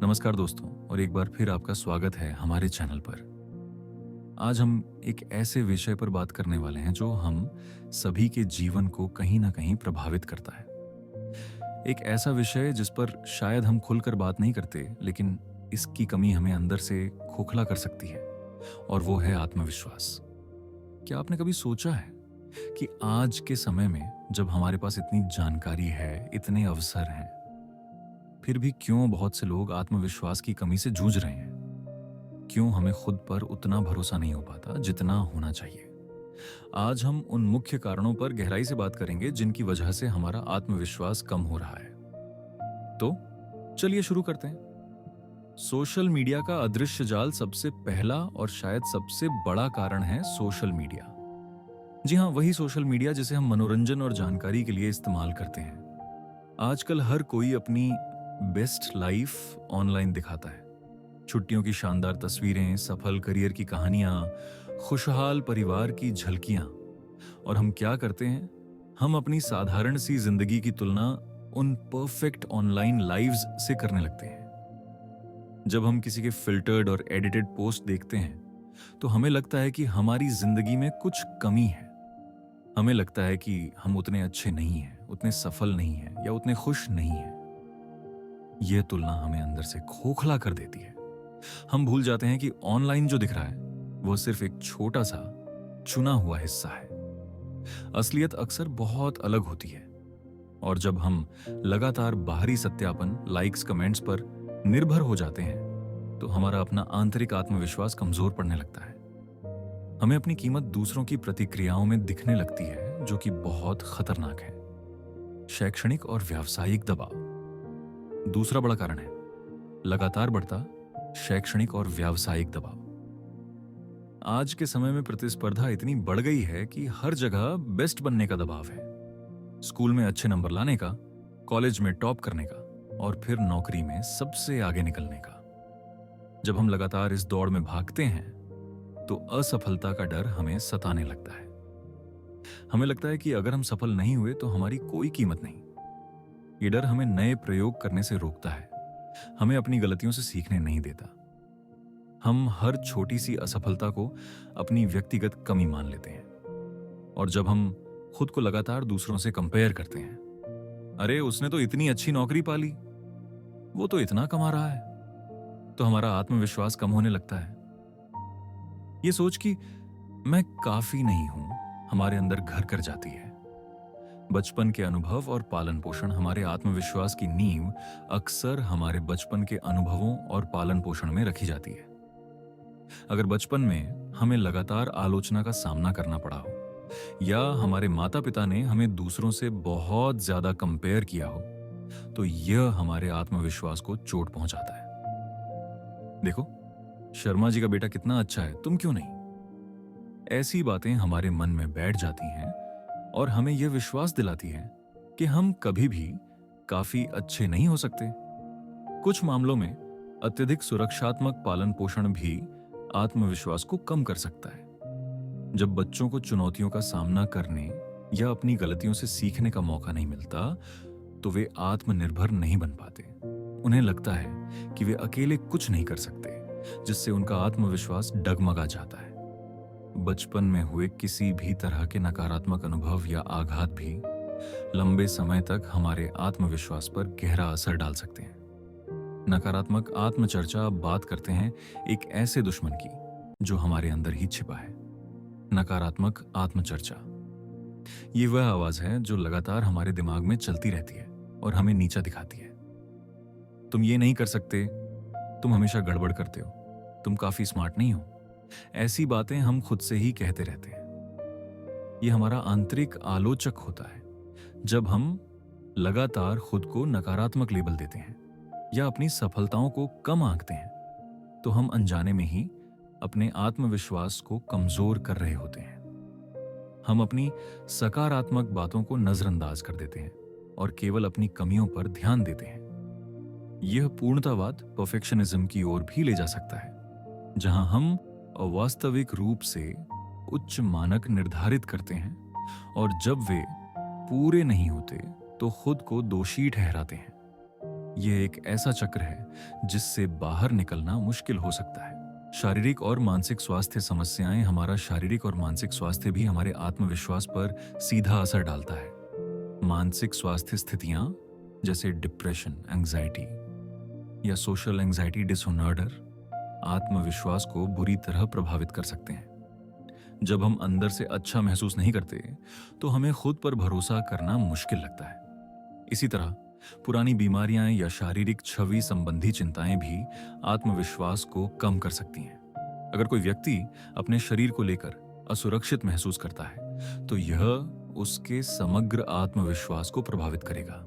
नमस्कार दोस्तों, और एक बार फिर आपका स्वागत है हमारे चैनल पर। आज हम एक ऐसे विषय पर बात करने वाले हैं जो हम सभी के जीवन को कहीं ना कहीं प्रभावित करता है। एक ऐसा विषय जिस पर शायद हम खुलकर बात नहीं करते, लेकिन इसकी कमी हमें अंदर से खोखला कर सकती है, और वो है आत्मविश्वास। क्या आपने कभी सोचा है कि आज के समय में जब हमारे पास इतनी जानकारी है, इतने अवसर हैं, फिर भी क्यों बहुत से लोग आत्मविश्वास की कमी से जूझ रहे हैं? क्यों हमें खुद पर उतना भरोसा नहीं हो पाता जितना होना चाहिए? आज हम उन मुख्य कारणों पर गहराई से बात करेंगे जिनकी वजह से हमारा आत्मविश्वास कम हो रहा है। तो चलिए शुरू करते हैं। सोशल मीडिया का अदृश्य जाल सबसे पहला और शायद सबसे बड़ा कारण है सोशल मीडिया। जी हाँ, वही सोशल मीडिया जिसे हम मनोरंजन और जानकारी के लिए इस्तेमाल करते हैं। आजकल हर कोई अपनी बेस्ट लाइफ ऑनलाइन दिखाता है। छुट्टियों की शानदार तस्वीरें, सफल करियर की कहानियां, खुशहाल परिवार की झलकियां। और हम क्या करते हैं? हम अपनी साधारण सी जिंदगी की तुलना उन परफेक्ट ऑनलाइन लाइव्स से करने लगते हैं। जब हम किसी के फिल्टर्ड और एडिटेड पोस्ट देखते हैं तो हमें लगता है कि हमारी जिंदगी में कुछ कमी है। हमें लगता है कि हम उतने अच्छे नहीं हैं, उतने सफल नहीं हैं, या उतने खुश नहीं हैं। यह तुलना हमें अंदर से खोखला कर देती है। हम भूल जाते हैं कि ऑनलाइन जो दिख रहा है वो सिर्फ एक छोटा सा चुना हुआ हिस्सा है। असलियत अक्सर बहुत अलग होती है। और जब हम लगातार बाहरी सत्यापन, लाइक्स, कमेंट्स पर निर्भर हो जाते हैं तो हमारा अपना आंतरिक आत्मविश्वास कमजोर पड़ने लगता है। हमें अपनी कीमत दूसरों की प्रतिक्रियाओं में दिखने लगती है, जो कि बहुत खतरनाक है। शैक्षणिक और व्यावसायिक दबाव दूसरा बड़ा कारण है। लगातार बढ़ता शैक्षणिक और व्यावसायिक दबाव। आज के समय में प्रतिस्पर्धा इतनी बढ़ गई है कि हर जगह बेस्ट बनने का दबाव है। स्कूल में अच्छे नंबर लाने का, कॉलेज में टॉप करने का, और फिर नौकरी में सबसे आगे निकलने का। जब हम लगातार इस दौड़ में भागते हैं तो असफलता का डर हमें सताने लगता है। हमें लगता है कि अगर हम सफल नहीं हुए तो हमारी कोई कीमत नहीं। ये डर हमें नए प्रयोग करने से रोकता है, हमें अपनी गलतियों से सीखने नहीं देता। हम हर छोटी सी असफलता को अपनी व्यक्तिगत कमी मान लेते हैं। और जब हम खुद को लगातार दूसरों से कंपेयर करते हैं, अरे उसने तो इतनी अच्छी नौकरी पा ली, वो तो इतना कमा रहा है, तो हमारा आत्मविश्वास कम होने लगता है। ये सोच कि मैं काफी नहीं हूं हमारे अंदर घर कर जाती है। बचपन के अनुभव और पालन पोषण हमारे आत्मविश्वास की नींव अक्सर हमारे बचपन के अनुभवों और पालन पोषण में रखी जाती है। अगर बचपन में हमें लगातार आलोचना का सामना करना पड़ा हो, या हमारे माता पिता ने हमें दूसरों से बहुत ज्यादा कंपेयर किया हो, तो यह हमारे आत्मविश्वास को चोट पहुंचाता है। देखो, शर्मा जी का बेटा कितना अच्छा है, तुम क्यों नहीं? ऐसी बातें हमारे मन में बैठ जाती हैं और हमें यह विश्वास दिलाती है कि हम कभी भी काफी अच्छे नहीं हो सकते। कुछ मामलों में अत्यधिक सुरक्षात्मक पालन पोषण भी आत्मविश्वास को कम कर सकता है। जब बच्चों को चुनौतियों का सामना करने या अपनी गलतियों से सीखने का मौका नहीं मिलता तो वे आत्मनिर्भर नहीं बन पाते। उन्हें लगता है कि वे अकेले कुछ नहीं कर सकते, जिससे उनका आत्मविश्वास डगमगा जाता है। बचपन में हुए किसी भी तरह के नकारात्मक अनुभव या आघात भी लंबे समय तक हमारे आत्मविश्वास पर गहरा असर डाल सकते हैं। नकारात्मक आत्मचर्चा अब बात करते हैं एक ऐसे दुश्मन की जो हमारे अंदर ही छिपा है। नकारात्मक आत्मचर्चा ये वह आवाज है जो लगातार हमारे दिमाग में चलती रहती है और हमें नीचा दिखाती है। तुम ये नहीं कर सकते, तुम हमेशा गड़बड़ करते हो, तुम काफी स्मार्ट नहीं हो। ऐसी बातें हम खुद से ही कहते रहते हैं। ये हमारा आंतरिक आलोचक होता है। जब हम लगातार खुद को नकारात्मक लेबल देते हैं या अपनी सफलताओं को कम आंकते हैं तो हम अनजाने में ही अपने आत्मविश्वास को कमजोर कर रहे होते हैं। हम अपनी सकारात्मक बातों को नजरअंदाज कर देते हैं और केवल अपनी कमियों पर ध्यान देते हैं। यह पूर्णतावाद परफेक्शनिज्म की ओर भी ले जा सकता है, जहां हम अवास्तविक रूप से उच्च मानक निर्धारित करते हैं और जब वे पूरे नहीं होते तो खुद को दोषी ठहराते हैं। ये एक ऐसा चक्र है जिससे बाहर निकलना मुश्किल हो सकता है। शारीरिक और मानसिक स्वास्थ्य समस्याएं, हमारा शारीरिक और मानसिक स्वास्थ्य भी हमारे आत्मविश्वास पर सीधा असर डालता है। मानसिक स्वास्थ्य स्थितियां जैसे डिप्रेशन, एंजाइटी या सोशल एंजाइटी डिसऑर्डर आत्मविश्वास को बुरी तरह प्रभावित कर सकते हैं। जब हम अंदर से अच्छा महसूस नहीं करते तो हमें खुद पर भरोसा करना मुश्किल लगता है। इसी तरह पुरानी बीमारियां या शारीरिक छवि संबंधी चिंताएं भी आत्मविश्वास को कम कर सकती हैं। अगर कोई व्यक्ति अपने शरीर को लेकर असुरक्षित महसूस करता है तो यह उसके समग्र आत्मविश्वास को प्रभावित करेगा।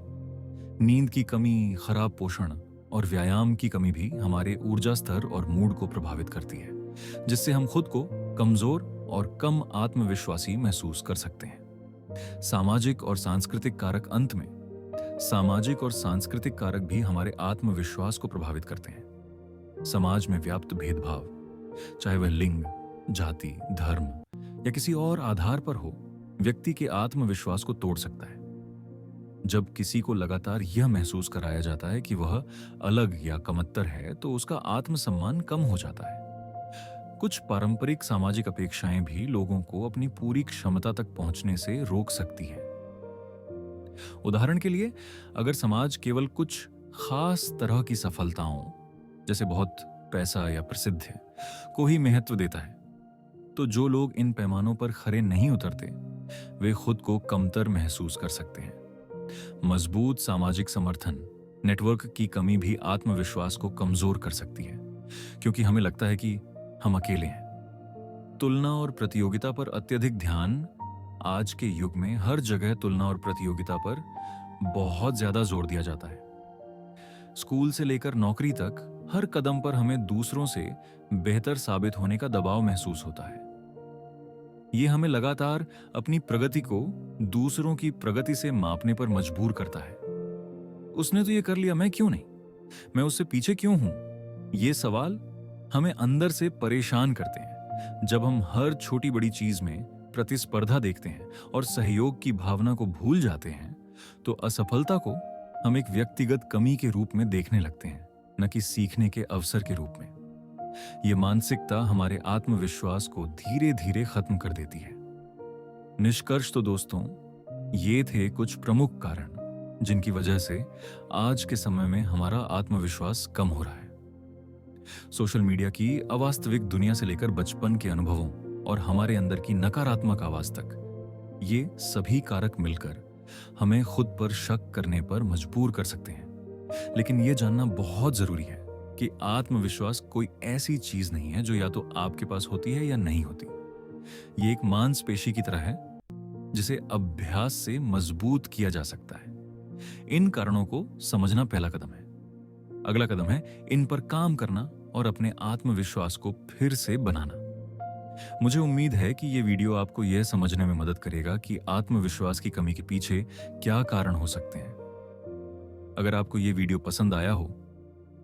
नींद की कमी, खराब पोषण और व्यायाम की कमी भी हमारे ऊर्जा स्तर और मूड को प्रभावित करती है, जिससे हम खुद को कमजोर और कम आत्मविश्वासी महसूस कर सकते हैं। सामाजिक और सांस्कृतिक कारक, अंत में सामाजिक और सांस्कृतिक कारक भी हमारे आत्मविश्वास को प्रभावित करते हैं। समाज में व्याप्त भेदभाव, चाहे वह लिंग, जाति, धर्म या किसी और आधार पर हो, व्यक्ति के आत्मविश्वास को तोड़ सकता है। जब किसी को लगातार यह महसूस कराया जाता है कि वह अलग या कमतर है तो उसका आत्मसम्मान कम हो जाता है। कुछ पारंपरिक सामाजिक अपेक्षाएं भी लोगों को अपनी पूरी क्षमता तक पहुंचने से रोक सकती हैं। उदाहरण के लिए, अगर समाज केवल कुछ खास तरह की सफलताओं, जैसे बहुत पैसा या प्रसिद्ध है, को ही महत्व देता है, तो जो लोग इन पैमानों पर खरे नहीं उतरते वे खुद को कमतर महसूस कर सकते हैं। मजबूत सामाजिक समर्थन नेटवर्क की कमी भी आत्मविश्वास को कमजोर कर सकती है, क्योंकि हमें लगता है कि हम अकेले हैं। तुलना और प्रतियोगिता पर अत्यधिक ध्यान, आज के युग में हर जगह तुलना और प्रतियोगिता पर बहुत ज्यादा जोर दिया जाता है। स्कूल से लेकर नौकरी तक हर कदम पर हमें दूसरों से बेहतर साबित होने का दबाव महसूस होता है। ये हमें लगातार अपनी प्रगति को दूसरों की प्रगति से मापने पर मजबूर करता है। उसने तो ये कर लिया, मैं क्यों नहीं? मैं उससे पीछे क्यों हूं? ये सवाल हमें अंदर से परेशान करते हैं। जब हम हर छोटी बड़ी चीज में प्रतिस्पर्धा देखते हैं और सहयोग की भावना को भूल जाते हैं तो असफलता को हम एक व्यक्तिगत कमी के रूप में देखने लगते हैं, न कि सीखने के अवसर के रूप में। यह मानसिकता हमारे आत्मविश्वास को धीरे धीरे खत्म कर देती है। निष्कर्ष तो दोस्तों, ये थे कुछ प्रमुख कारण जिनकी वजह से आज के समय में हमारा आत्मविश्वास कम हो रहा है। सोशल मीडिया की अवास्तविक दुनिया से लेकर बचपन के अनुभवों और हमारे अंदर की नकारात्मक आवाज तक, ये सभी कारक मिलकर हमें खुद पर शक करने पर मजबूर कर सकते हैं। लेकिन यह जानना बहुत जरूरी है कि आत्मविश्वास कोई ऐसी चीज नहीं है जो या तो आपके पास होती है या नहीं होती। ये एक मांसपेशी की तरह है जिसे अभ्यास से मजबूत किया जा सकता है। इन कारणों को समझना पहला कदम है। अगला कदम है इन पर काम करना और अपने आत्मविश्वास को फिर से बनाना। मुझे उम्मीद है कि ये वीडियो आपको यह समझने में मदद करेगा कि आत्मविश्वास की कमी के पीछे क्या कारण हो सकते हैं। अगर आपको ये वीडियो पसंद आया हो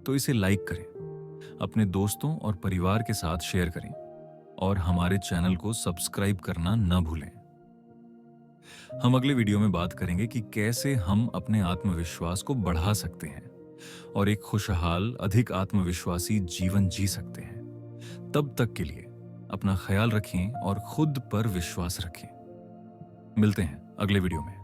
तो इसे लाइक करें, अपने दोस्तों और परिवार के साथ शेयर करें और हमारे चैनल को सब्सक्राइब करना न भूलें। हम अगले वीडियो में बात करेंगे कि कैसे हम अपने आत्मविश्वास को बढ़ा सकते हैं और एक खुशहाल, अधिक आत्मविश्वासी जीवन जी सकते हैं। तब तक के लिए अपना ख्याल रखें और खुद पर विश्वास रखें। मिलते हैं अगले वीडियो में।